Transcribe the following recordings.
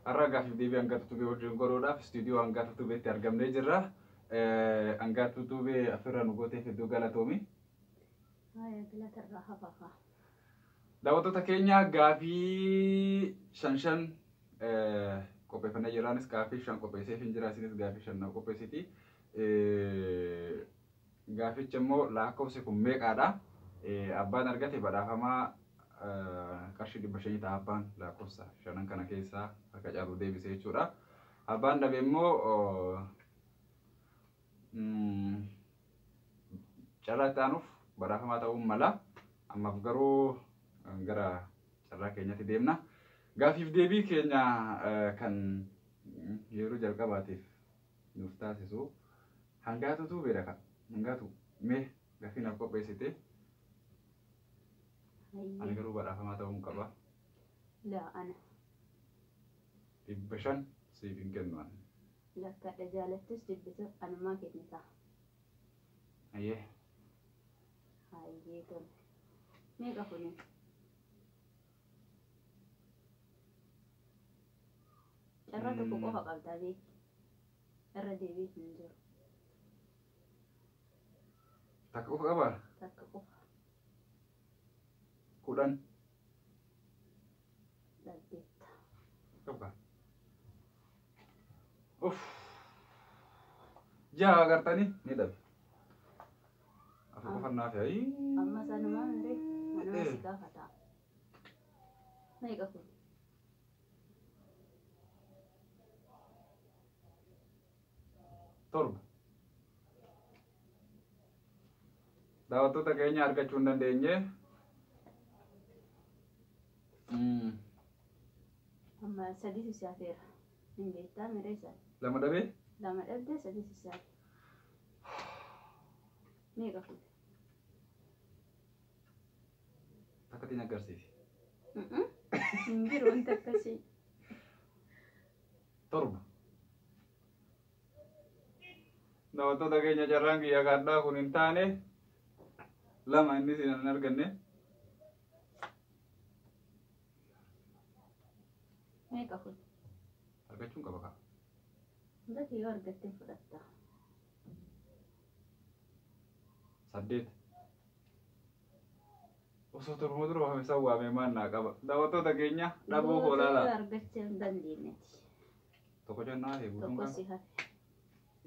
Arragaaf deebii hanga tutubee wajjin godhuudhaaf istuudiyoo hanga tutubeetti argamnee jirra. Hanga tutubee afirra nu gooteef hedduu galatoomi. Galatarraa hafaafaa. Daawwattoota keenya gaafii shan qopheeffannee jiraanis gaafii shan qopheesseef hin jira isinis gaafii shan qopheessiti. Gaafichi immoo lakkoofsi kun meeqaadha? Abbaan argate badhaafamaa qarshii 500 ta'a abbaan lakkoofsa shanan kana keessaa akka caalu deebisee jechuudha. Abbaan dhabe immoo carraa itti aanuuf badhaafamaa ta'uu mala. Ammaaf garuu gara carraa keenyatti deemna. Gaafiif deebii keenya kan yeroo jalqabaatiif nuuf taasisu hangaatutu beeka. Hangaatu mee gaafii naaf qopheessite? Ani garuu badhaafamaa ta'uu qaba. Laa ana. 500 siif hin kennu ani. Lakkadha jaalattus dibbisu anumaa kennitaa. Ayyee. Hayyee tole. Meeqa kuni? Carraa tokko qofa qabdaa beekti. Irra deebii hin jiru. Takka qofa qabaa? Takka qofa. 10. Saddeetta. Qaba. Uff. Jaa agartanii ni dhabe. Afur qofa naaf yaa'ii. Amma sanumaa mire manuma si gaafataa. Meeqa kun? Torba. Daawwattoota keenya argachuu hin dandeenye. Amma sadiitu si hafeera. Hin beektaa mire isaa. Lama dhabee? Lama dhabdee sadiitu si hafe. Meeqa kun? Takkatiin agarsiisi. Hin jiru wanta akkasii. Torba. Daawwattoota keenya carraan kiyya kaadhaa kun hin taane lama inni siin hin arganne. Meeqa kun? Argachuun qaba kaa. Hundatti yoo argattee fudhatta. 8. Osoo torba dura waame isaa waame maan naa qaba. Daawwattoota keenya dhabuu hoolaalaa. Argachuu hin dandeenyeeti. Tokko jennaa eeguutuun Tokko qaba. si hafe.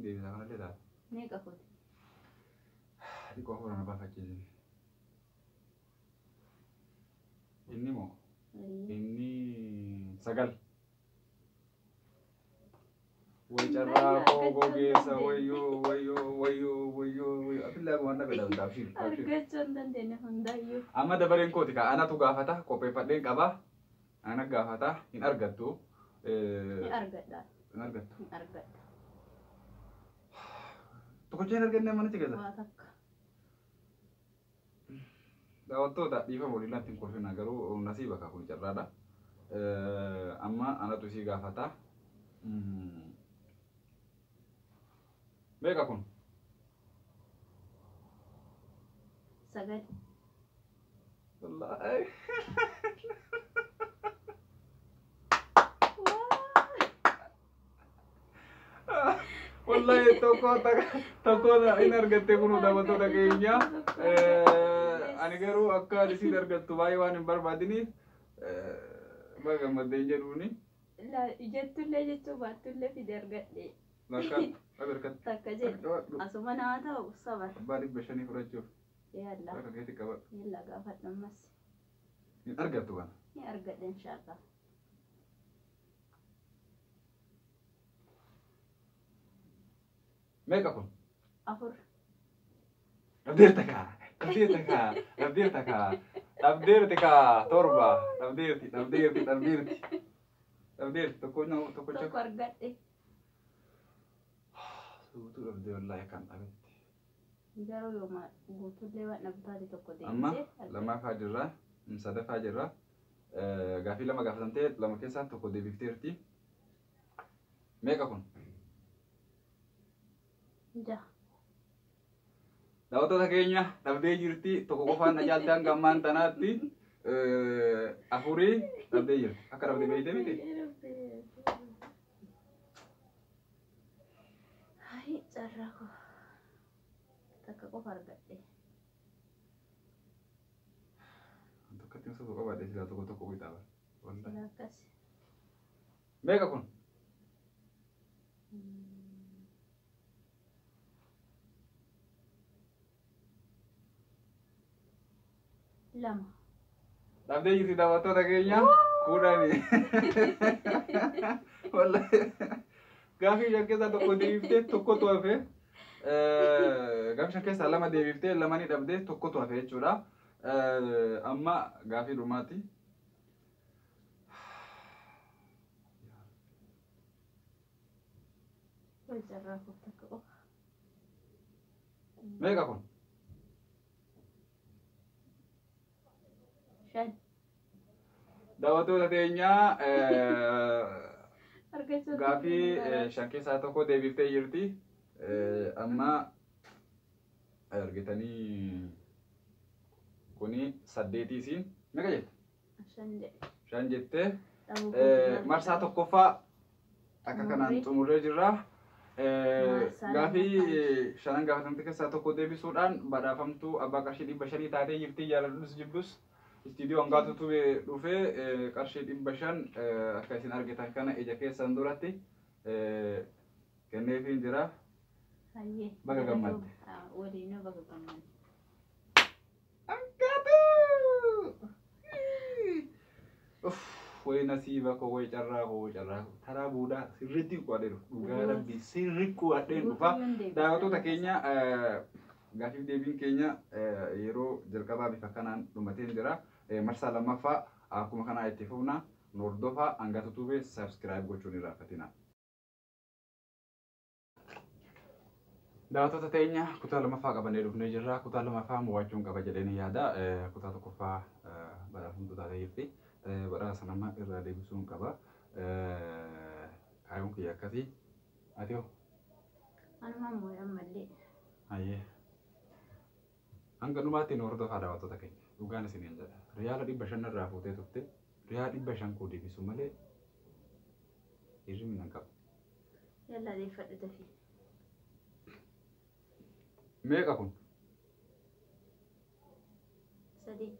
Deebisaa kanallee ta'a. Meeqa kun? Dhiqoo hafuura na baafachiisini. Inni moo? Inni 9. Way carraa koo gogeessa wayyoo. Afillee waan dhabe dhabdaa fi. Argachuu hin dandeenye hundaayyuu. Amma dabareen kooti kaa anatu gaafata qopheeffadheen qaba. Ana gaafata hin argattu. Ni argadha. Hin argattu. Ni argadha. Tokko jeen argannee manitti gaza. Waa takka. Daawwattoota dhiifama waliin hin kolfina garuu nasiiba kaa kun carraadha. Amma anatu isii gaafata. Meeqa kun? 9. Wallaahi. Wallahi tokko in argatte kun daawwattoota keenya. Ani garuu akka isiin argattu baay'ee waan hin barbaadiniif baga gammaddee jedhuuni. Jettullee jechuu baattullee fide argadhe. Lakka agarkatti. Takka jedhe asuma naa ta'u sabar. Abbaa 500 fudhachuuf. Yalla. Akka keetti qaba. Yalla gaafadhu ammas. Hin argattu kana. Ni argadhe inshaAllah. Meeqa kun? 4. Dhabdeerta kaa. Dhabdeerti kaa. Torba. Dhabdeerti. Tokko argadhe. Suutuu dhabdee wallaahi kan dhabetti. Garuu yooma guutuullee waan dhabdaati tokko Amma lamaffaa jirra. Sadaffaa jirra. Gaafii lama gaafatamtee lama keessaa tokko deebifteerti. Meeqa kun? 6. Daawwattoota keenya dhabdee jirti tokko qofaan na caaltee hanga ammaan tanaatti 4 dhabdee jirti. Akka dhabdee beeyte miti. argadhe. Tokkotti musa tokko baadhee silaa tokko tokko bitaa bara. Wallahi. Sila akkas. Meeqa kun? Lama. Dhabdee jirti daawwattoota keenya kudhani. Wallahi. Gaafii shan keessaa tokko deebiftee tokkotu hafe. Gaafii shan keessaa lama deebiftee lamani dhabdee tokkotu hafe jechuudha. Amma gaafii dhumaati. Wal carraa kofta ka'u. Meeqa kun? Shan. Daawwattoota keenyaa Argachuu gaafii shan keessaa tokko deebiftee jirti. Amma argitanii kuni saddeetii isiin meeqa jette? Shan jedhe. Shan jettee Dhabuu kofta. marsaa tokkoffaa akka kanaan xumurree jirra. Gaafii shanan gaafatamte keessaa tokko deebisuudhaan badhaafamtuu abbaa qarshii 500 taatee jirti. Jaaladhus jibbus istiidiyoo hangaatutu dhufee qarshii 500 akka isin argitan kana ija keessan duratti kenneefiin jira. Hayyee. Baga gammadde. Waliinuu baga gammadde. Hangaatu! Way nasiiba koo way carraa koo way carraa koo taraa buudaa sirriitti qo'adheeru dhugaa rabbii sirri qo'adheen dhufa. Daawwattoota keenya gaafiif deebiin keenya yeroo jalqabaa bifa kanaan dhumateen jira. Marsaa lammaffaa akkuma kanaa itti fufna. Nu hordofaa hanga tutubee subscribe gochuun hin irraanfatina. Daawwattoota keenya kutaa lamaffaa qabannee dhufnee jirra. Kutaa lamaffaa mo'achuun qaba jedhanii yaada. Kutaa tokkoffaa badhaafamtuu taatee jirti. Badhaasa nama irraa deebisuun qaba. Kaayyoon kiyya akkasii. Ati hoo? Anumaan moo'an mallee. Hayyee. Hanga dhumaatti nu hordofaa daawwattoota keenya. Dhugaan isiniin jedha. Riyaala 500 irraa fuutee turte. Riyaala 500 koo deebisu malee hirribni nan qabu. Yalla deeffadhu dafii. Meeqa kun? Sadii.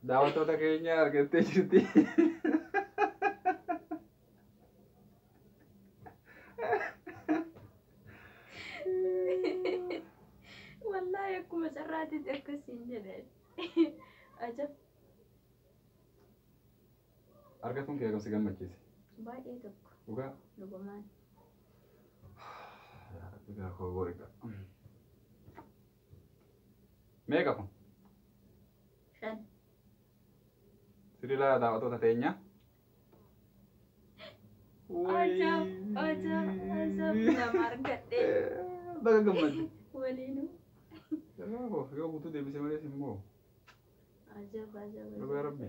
Daawwattoota keenya argattee jirti. Wallahi akkuma carraatitti akkasiin jedhan. Ajab. Argatuun kee akkam si gammachiise? Baay'ee tokko. Dhugaa? Dhugumaan. Dhugaa koo boriga. Meeqa kun? Shan. Sirila daawwattoota keenya. Ajab. Lama argadhee. Baga gammadde. Waliinuu. Yoo guutuu deebisee malees immoo. Ajab. Dhugaa rabbi.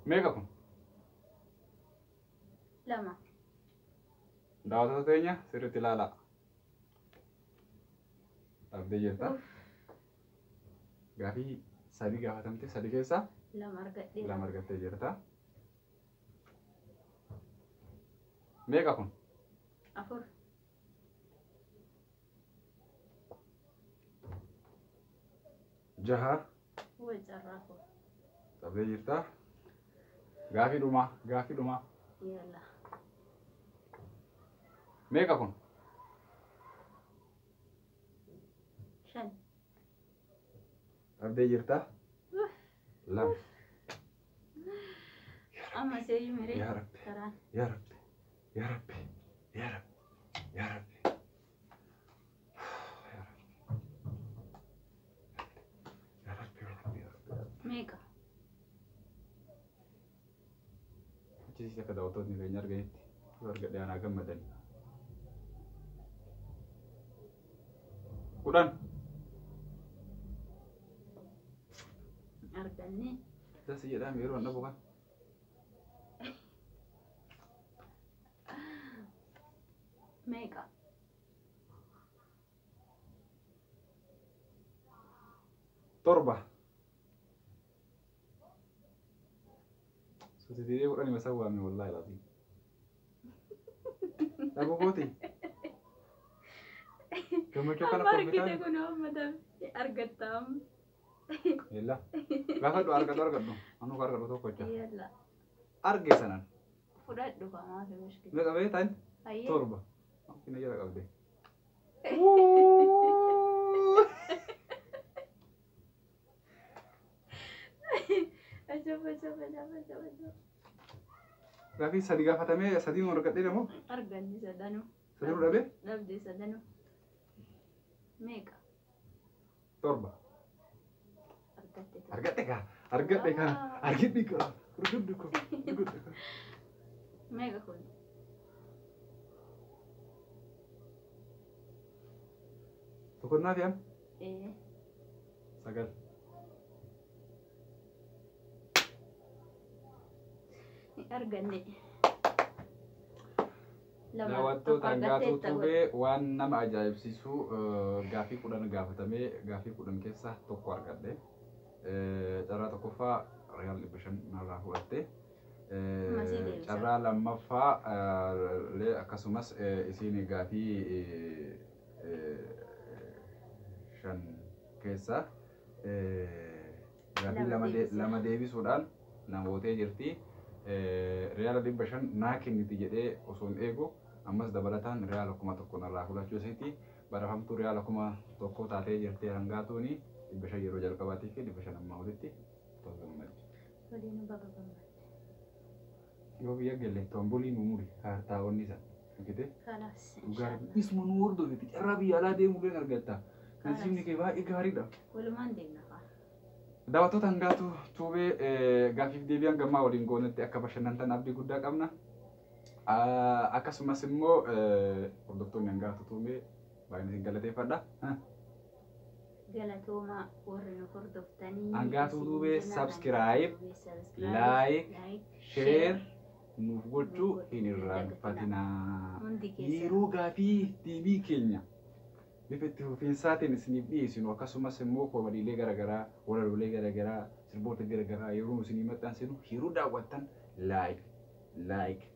Meeqa kun? Lama. Daawwattoota keenya sirriitti ilaalaa. Dhabdee jirta. Gaafii sadii gaafatamte sadii keessaa Lama argadhee. lama argattee jirta. Meeqa kun? Afur. Jaha Wal carraa koo. dhabdee jirta. Gaafii dhumaa. Yalla. Meeqa kun? Shan. Dhabdee jirta. Lama. Amma seeyyuu miree. Yaa Rabbi. Karaan. Yaa Rabbi. Yaa Rabbi. Yaa Rabbi. Yaa Rabbi. Yaa Rabbi. Meeqa? Achisiis akka daawwattoonni keenya arganitti yoo argadhe anaa gammadan. 10. Arganne. That's jedhame yeroo dhabu kan. Meeqa? Torba. Suti diri 10 masawwame wallahi lazim. Dhabuu kooti. Gammachuu kana Amma koomii argite taa'e. kun amma argattam. Yella. Gaafadhu argadhu. Anu ka argadhu tokko jecha. Yalla. Arge sanan. Fudhadhu kamaa fi mushkila. Mee qabee ta'in Ayyee. torba. Kina jala qabde. Ajab. Gaafii sadi gaafatamee sadiin argadhee namoo Arganni sadanuu. sadanuu dhabee Dhabde sadanuu. Meeqa? torba. Argatte. Argadhe kaa. Argadhe kaa. Argadhe kaa. Meeqa kun? Tokkonnaa fi am Ee. sagal. Arganne. Daawwattoota hangaatu tuubee waan nama ajaa'ibsiisu gaafii 10 gaafatamee gaafii 10 keessaa tokko argadhe. Carraa tokkoffaa Riyaal 500 narraa fudhatte. Carraa lammaffaa akkasumas isiin gaafii 5 keessaa gaafii lama deebisuudhaan namootee jirti. Riyaala 500 naa kenniti jedhee osoo hin eegu ammas dabalataan riyaala 1,000 narraa fudhachuu isiiti. Barafamtuu riyaala 1,000 taatee jirtee hangaatuuni 500 yeroo jalqabaatii fi 500 ammaa olitti Waliin baga gammade. yoo biyya galle tomboliin umuri kaartaawwanni isa argite Kalaas. dhugaa isuma nu hordofiti carraa biyya alaa deemuuleen argatta. Nasiibni kee baay'ee gaariidha. Walumaan deemna kaa. Daawwattoota hangaatu tuubee gaafiif deebi'an gammaa waliin goonetti akka bashannantan abdii guddaa qabna. Akkasumas immoo hordoftoonni hangaatu tuubee baay'een isin galateeffadha. Galatoomaa warri nu hordoftanii. Hangaatu tuubee subscribe, like, share nuuf gochuu hin irraanfatinaa. Yeroo gaafii TV keenya bifa itti fufiinsaatiin isiniif dhiyeessinu akkasumas immoo koomadiilee garaagaraa walalolee garaagaraa sirboota garaagaraa yeroo isinii maxxansinu yeroo daawwattan like